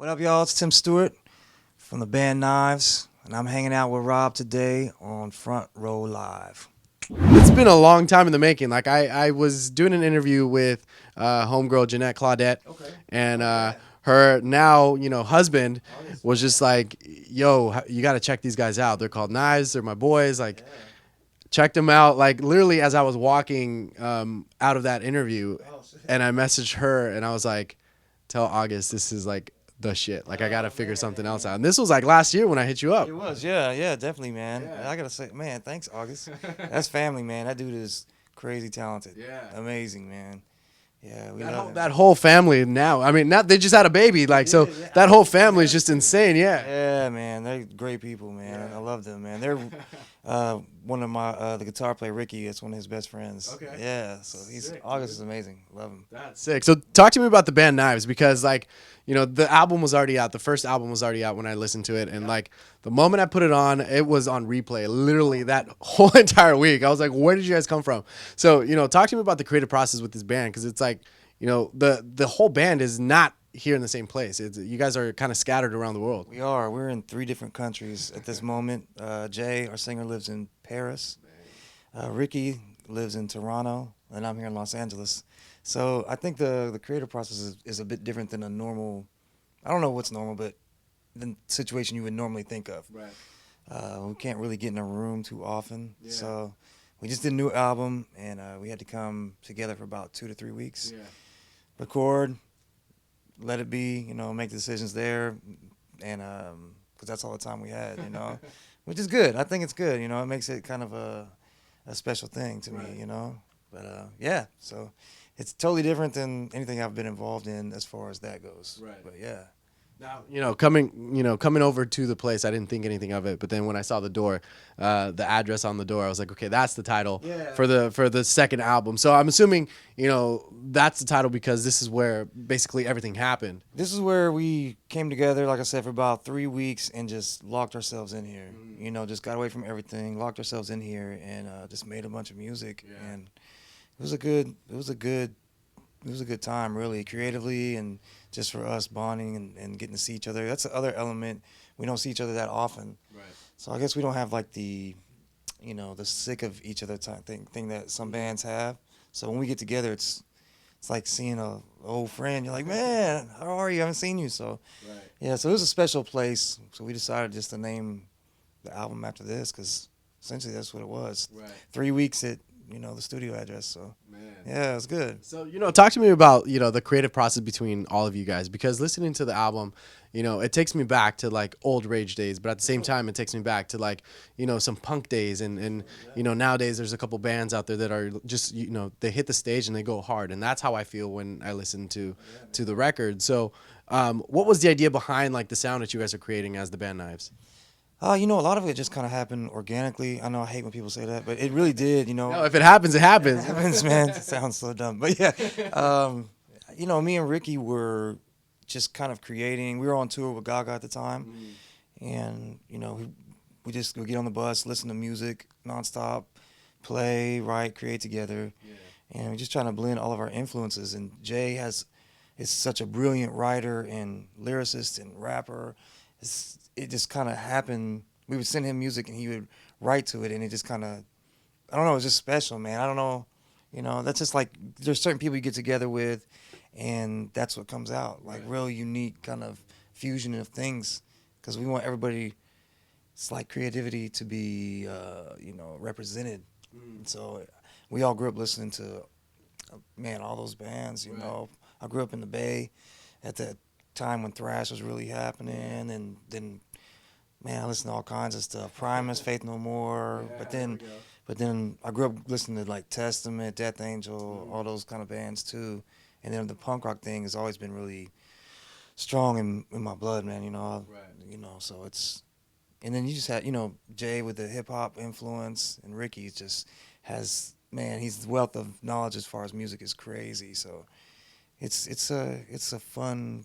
What up, y'all? It's Tim Stewart from the band Knives, and I'm hanging out with Rob today on Front Row Live. It's been a long time in the making. Like I was doing an interview with homegirl Jeanette Claudette, and her now husband was just like, "Yo, you got to check these guys out. They're called Knives. They're my boys. Like, check them out." Like literally, as I was walking out of that interview, and I messaged her, and I was like, "Tell August this is like the shit. Like I got to figure something else out." And this was like last year when I hit you up. It was, yeah, definitely, man. Yeah. I gotta say, man, thanks, August. That's family, man. That dude is crazy talented. Yeah. Amazing, man. Yeah, we love him. That whole family now. I mean, not they just had a baby, like so. That whole family is just insane. Yeah. Yeah, man. They're great people, man. I love them, man. They're one of my the guitar player Ricky. It's one of his best friends. Okay. Yeah, so he's Sick, August is amazing. Love him. That's sick. So talk to me about the band Knives, because like the album was already out. The first album was already out when I listened to it, and like the moment I put it was on replay. Literally that whole entire week, I was like, "Where did you guys come from?" So talk to me about the creative process with this band, because it's like the whole band is not here in the same place. You guys are kind of scattered around the world. We are. We're in 3 different countries at this moment. Jay, our singer, lives in Paris. Ricky lives in Toronto, and I'm here in Los Angeles. So I think the creative process is a bit different than a normal. I don't know what's normal, but the situation you would normally think of. Right. We can't really get in a room too often, Yeah. so we just did a new album, and we had to come together for about 2 to 3 weeks, record, let it be, make decisions there, and because that's all the time we had, which is good. I think it's good. It makes it kind of a special thing to me, But yeah, so it's totally different than anything I've been involved in as far as that goes. Right. But yeah. Now, coming over to the place, I didn't think anything of it. But then when I saw the door, the address on the door, I was like, okay, that's the title for the second album. So I'm assuming, that's the title because this is where basically everything happened. This is where we came together, like I said, for about 3 weeks and just locked ourselves in here. Just got away from everything, locked ourselves in here, and just made a bunch of music. Yeah. And it was a good time, really, creatively, and just for us bonding and getting to see each other. That's the other element. We don't see each other that often. Right. So I guess we don't have like the sick of each other type thing that some bands have. So when we get together, it's like seeing a old friend. You're like, man, how are you? I haven't seen you. So yeah, so it was a special place. So we decided just to name the album after this because essentially that's what it was. Right. 3 weeks at the studio address. So yeah, it was good. So talk to me about the creative process between all of you guys, because listening to the album, it takes me back to like old rage days, but at the same time it takes me back to like some punk days, and nowadays there's a couple bands out there that are just they hit the stage and they go hard, and that's how I feel when I listen to the record. So what was the idea behind like the sound that you guys are creating as the band Knives? A lot of it just kind of happened organically. I know I hate when people say that, but it really did, No, if it happens, it happens. It happens, man. It sounds so dumb. But yeah, me and Ricky were just kind of creating. We were on tour with Gaga at the time. And, we just would get on the bus, listen to music nonstop, play, write, create together. Yeah. And we're just trying to blend all of our influences. And Jay is such a brilliant writer and lyricist and rapper. It just kind of happened. We would send him music and he would write to it, and it just kind of, I don't know, it was just special, man. I don't know, that's just like, there's certain people you get together with, and that's what comes out, like real unique kind of fusion of things, because we want everybody, it's like creativity to be, represented. And so we all grew up listening to, man, all those bands, I grew up in the Bay at that time when thrash was really happening, and then man, I listened to all kinds of stuff. Primus, Faith No More, but then I grew up listening to like Testament, Death Angel, all those kind of bands too. And then the punk rock thing has always been really strong in my blood, man. So it's, and then you just had Jay with the hip hop influence, and Ricky just has, man, he's the wealth of knowledge as far as music is crazy. So it's a fun,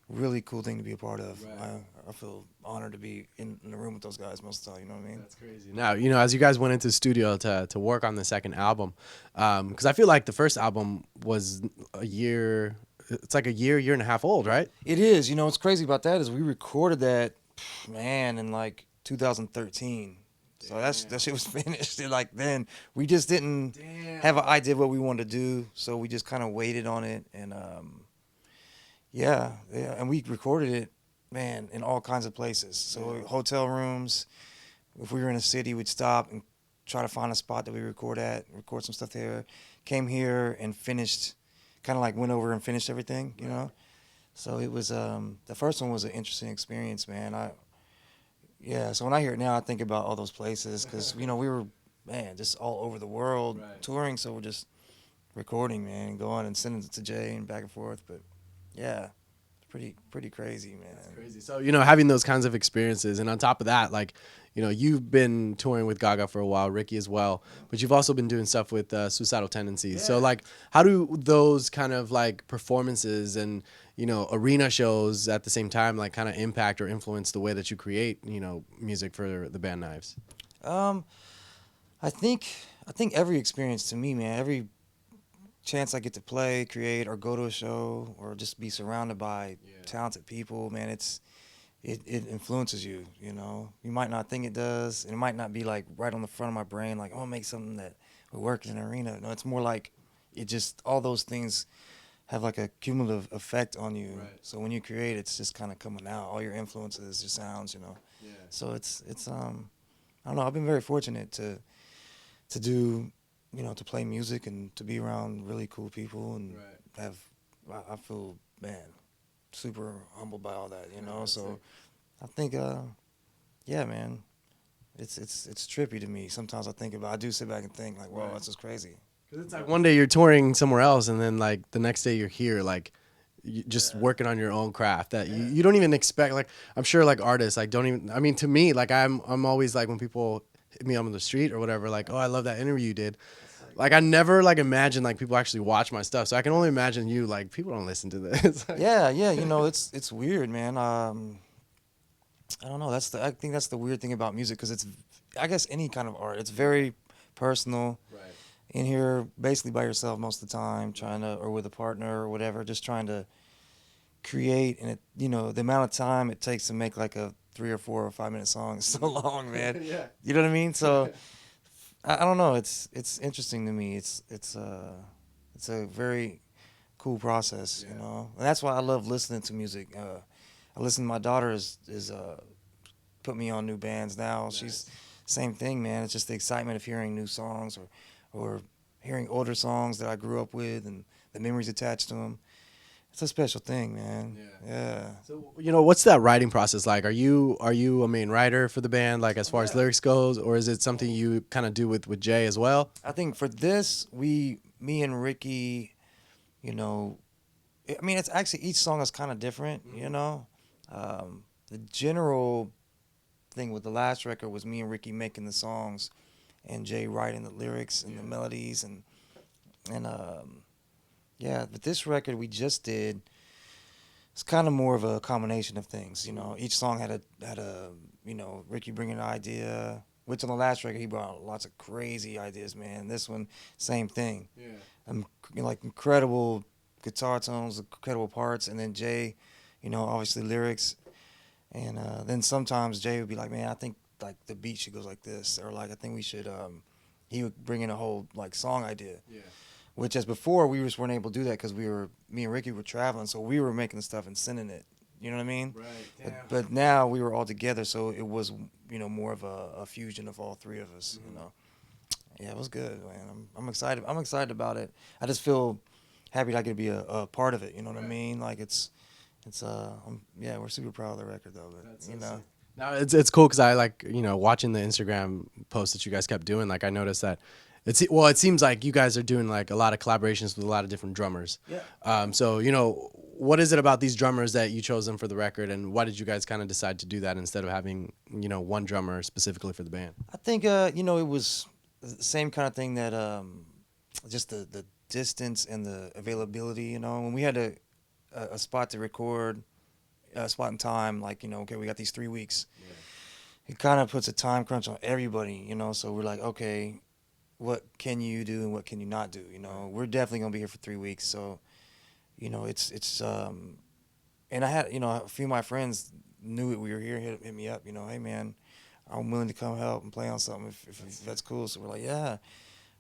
really cool thing to be a part of. Right. I feel honored to be in the room with those guys most of the time. You know what I mean? That's crazy. Now, as you guys went into the studio to work on the second album, because I feel like the first album was a year it's like a year and a half old, right? It is. You know, what's crazy about that is we recorded that, man, in like 2013. So that shit was finished. And like then we just didn't have an idea of what we wanted to do, so we just kind of waited on it, and and we recorded it, man, in all kinds of places. So hotel rooms. If we were in a city, we'd stop and try to find a spot that we record some stuff there. Came here and finished, kind of like went over and finished everything, you know. So it was the first one was an interesting experience, man. So when I hear it now, I think about all those places because you know we were, man, just all over the world touring. So we're just recording, man, and going and sending it to Jay and back and forth. But yeah, it's pretty crazy, man. That's crazy. So you know, having those kinds of experiences, and on top of that, like, you know, you've been touring with Gaga for a while, Ricky as well, but you've also been doing stuff with Suicidal Tendencies. So like, how do those kind of like performances and, you know, arena shows at the same time like kind of impact or influence the way that you create, you know, music for the band Knives? I think every experience to me, man, every chance I get to play, create, or go to a show, or just be surrounded by talented people, man, it influences you, you know. You might not think it does, and it might not be like right on the front of my brain, like, oh, make something that would work in an arena. No, it's more like it just, all those things have like a cumulative effect on you. Right. So when you create, it's just kind of coming out, all your influences, your sounds, you know. Yeah. So it's I don't know, I've been very fortunate to do, you know, to play music and to be around really cool people and I feel, man, super humbled by all that, you know. So I think, man, it's trippy to me. Sometimes I do sit back and think like, wow, that's just crazy. Because it's like one day you're touring somewhere else, and then like the next day you're here, like just working on your own craft that you don't even expect. Like I'm sure like artists like don't even. I mean, to me, like I'm always like when people hit me up on the street or whatever, like, oh, I love that interview you did. Like I never like imagined like people actually watch my stuff, so I can only imagine you like people don't listen to this. Yeah, you know, it's weird, man. I don't know. I think that's the weird thing about music because it's, I guess any kind of art, it's very personal. Right. In here, basically by yourself most of the time, or with a partner or whatever, just trying to create, and it, you know, the amount of time it takes to make like a 3 or 4 or 5 minute song is so long, man. Yeah. You know what I mean? So. I don't know. It's interesting to me. It's a very cool process, you know. And that's why I love listening to music. I listen. My daughter is put me on new bands now. Nice. She's same thing, man. It's just the excitement of hearing new songs or hearing older songs that I grew up with and the memories attached to them. It's a special thing, man. Yeah. So, you know, what's that writing process like? Are you a main writer for the band, like as far as lyrics goes, or is it something you kind of do with Jay as well? I think for this, me and Ricky, you know, I mean, it's actually each song is kind of different, you know. The general thing with the last record was me and Ricky making the songs, and Jay writing the lyrics and the melodies and yeah, but this record we just did, it's kind of more of a combination of things. You know, each song had a you know, Ricky bringing an idea, which on the last record he brought lots of crazy ideas, man. This one, same thing. Yeah. Like incredible guitar tones, incredible parts, and then Jay, you know, obviously lyrics, and then sometimes Jay would be like, man, I think like the beat should go like this, or like I think we should. He would bring in a whole like song idea. Yeah. Which, as before, we just weren't able to do that because me and Ricky were traveling, so we were making the stuff and sending it. You know what I mean? Right. Damn. But now we were all together, so it was, you know, more of a fusion of all three of us. Mm-hmm. You know, yeah, it was good, man. I'm excited. I'm excited about it. I just feel happy that I get to be a part of it. You know what I mean? Like we're super proud of the record though. But that's you know. Now it's cool because I like, you know, watching the Instagram posts that you guys kept doing. Like I noticed that. It seems like you guys are doing like a lot of collaborations with a lot of different drummers. Yeah. So, you know, what is it about these drummers that you chose them for the record, and why did you guys kind of decide to do that instead of having, you know, one drummer specifically for the band? I think, you know, it was the same kind of thing that just the distance and the availability, you know, when we had a spot to record, a spot in time, like, you know, okay, we got these 3 weeks. Yeah. It kind of puts a time crunch on everybody, you know, so we're like, okay, what can you do and what can you not do? You know, we're definitely gonna be here for 3 weeks, so you know, and I had, you know, a few of my friends knew we were here, hit me up, you know, hey man, I'm willing to come help and play on something if that's cool. So we're like, yeah,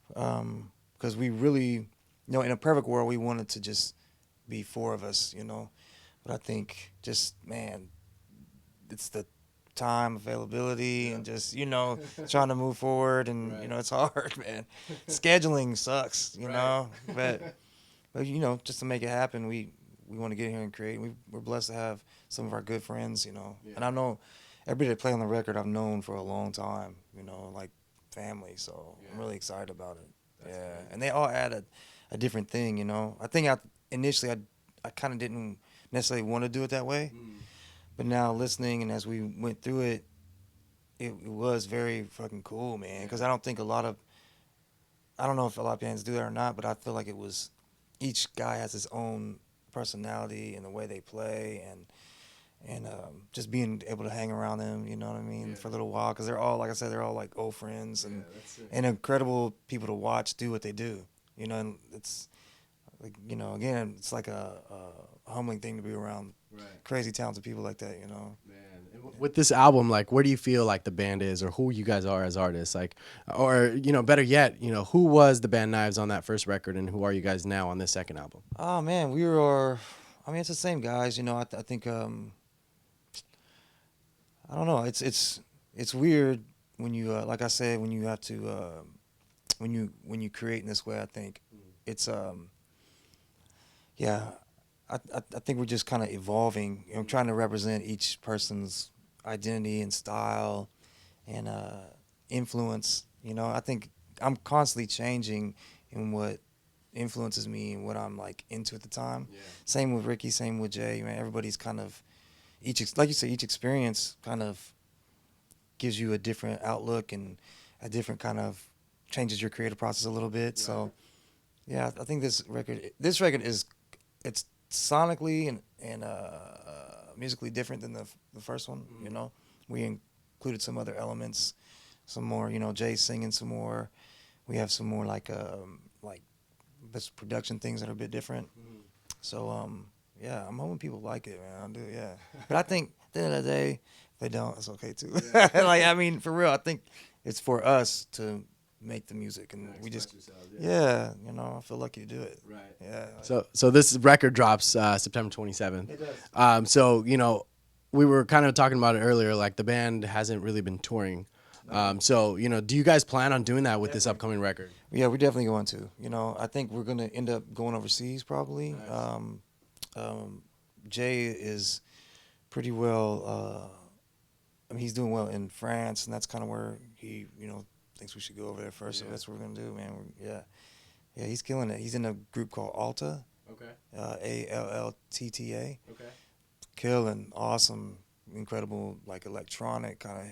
because we really, you know, in a perfect world, we wanted to just be four of us, you know, but I think just, man, it's the time availability and just, you know, trying to move forward, and you know, it's hard, man. Scheduling sucks, you know, but you know, just to make it happen, we want to get here and create. We're blessed to have some of our good friends, you know. And I know everybody that play on the record I've known for a long time, you know, like family. So I'm really excited about it. That's great. And they all add a different thing, you know. I think initially I kind of didn't necessarily want to do it that way, but now listening and as we went through it, it was very fucking cool, man. Because I don't know if a lot of bands do that or not, but I feel like it was, each guy has his own personality and the way they play, and just being able to hang around them, you know what I mean, for a little while, because they're all, like I said, they're all like old friends and incredible people to watch do what they do, you know. And it's like, you know, again, it's like a humbling thing to be around crazy talented people like that, you know. With this album, like, where do you feel like the band is, or who you guys are as artists, like, or, you know, better yet, you know, who was the band Knives on that first record, and who are you guys now on this second album? Oh man, we were, I mean, it's the same guys, you know. I think I don't know, it's weird when you like I said, when you have to when you create in this way. I think it's yeah, I think we're just kind of evolving, you know, trying to represent each person's identity and style and influence. You know, I think I'm constantly changing in what influences me and what I'm like into at the time. Same with Ricky, same with Jay. Man, everybody's kind of like you say, each experience kind of gives you a different outlook and a different kind of changes your creative process a little bit. So yeah, I think this record is, it's sonically and musically different than the first one. You know, we included some other elements, some more, you know, Jay singing some more. We have some more like this production things that are a bit different. So yeah, I'm hoping people like it, man. I do, yeah. But I think at the end of the day, if they don't, it's okay too. Like, I mean, for real, I think it's for us to make the music, and we just you know, I feel lucky to do it. Yeah. So this record drops September 27th. It does. So, you know, we were kind of talking about it earlier, like the band hasn't really been touring. So, you know, do you guys plan on doing that with this upcoming record? Yeah, we're definitely going to. You know, I think we're going to end up going overseas probably. Nice. Jay is pretty well, I mean, he's doing well in France, and that's kind of where he, you know, thinks we should go over there first. So that's what we're going to do, man. Yeah, he's killing it. He's in a group called Alta. Okay. ALLTTA. Okay. Killing, awesome, incredible, like electronic kind of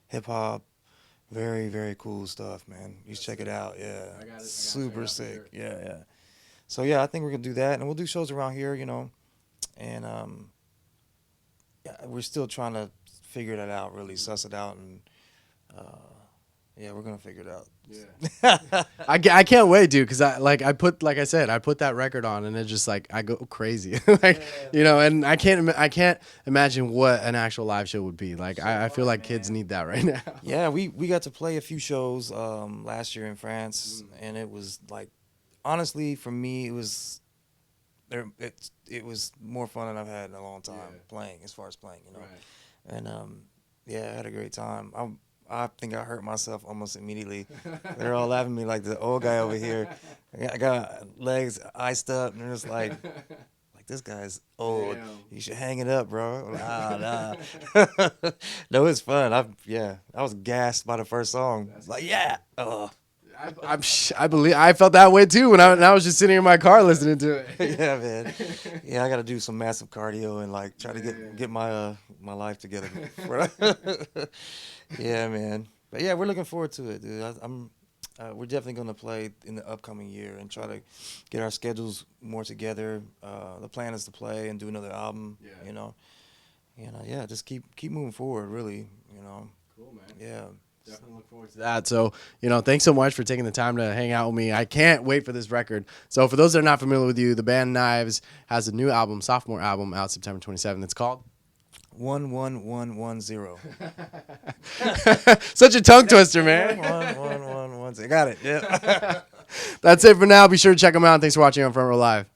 hip hop. Very, very cool stuff, man. You should check it out. Yeah. I got it. Super sick. Yeah. So yeah, I think we're gonna do that, and we'll do shows around here, you know, and yeah, we're still trying to figure that out, really suss it out, and yeah, we're gonna figure it out. Yeah. I can't wait, dude, because like I put that record on, and it's just like I go crazy, like you know, and I can't imagine what an actual live show would be like. I feel like kids need that right now. Yeah, we got to play a few shows last year in France, and it was like, honestly, for me, it was more fun than I've had in a long time playing, as far as playing, you know. And yeah, I had a great time. I think I hurt myself almost immediately. They're all laughing at me like the old guy over here. I got legs iced up, and they're just like this guy's old. Damn. You should hang it up, bro. Nah. No, it's fun. I was gassed by the first song. Like, yeah. I believe I felt that way too when I was just sitting in my car listening to it. Yeah, man. Yeah, I got to do some massive cardio and like try to get my life together. Yeah, man. But yeah, we're looking forward to it, dude. We're definitely gonna play in the upcoming year and try to get our schedules more together. The plan is to play and do another album. You know, and yeah, just keep moving forward. Really, you know. Cool, man. Yeah. Definitely look forward to that. So, thanks so much for taking the time to hang out with me. I can't wait for this record. So, for those that are not familiar with you, the band Knives has a new album, sophomore album, out September 27th. It's called 11110. Such a tongue twister, man. 11110. Got it. Yeah. That's it for now. Be sure to check them out. Thanks for watching on Front Row Live.